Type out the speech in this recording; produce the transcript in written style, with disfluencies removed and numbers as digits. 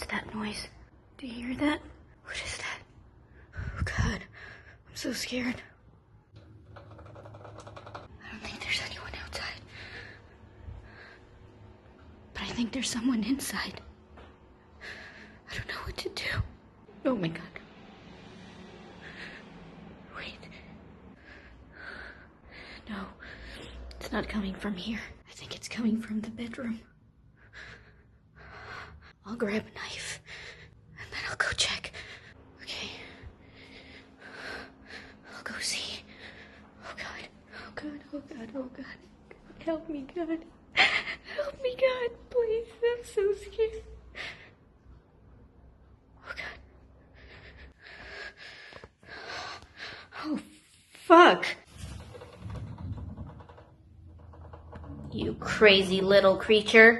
What's that noise? Do you hear that? What is that? Oh God, I'm so scared. I don't think there's anyone outside. But I think there's someone inside. I don't know what to do. Oh my God. Wait. No, it's not coming from here. I think it's coming from the bedroom. I'll grab a knife and then I'll go check. Okay. I'll go see. Oh God. Oh God. Oh God. Oh God. Help me, God. Help me, God. Please. I'm so scared. Oh God. Oh, fuck. You crazy little creature.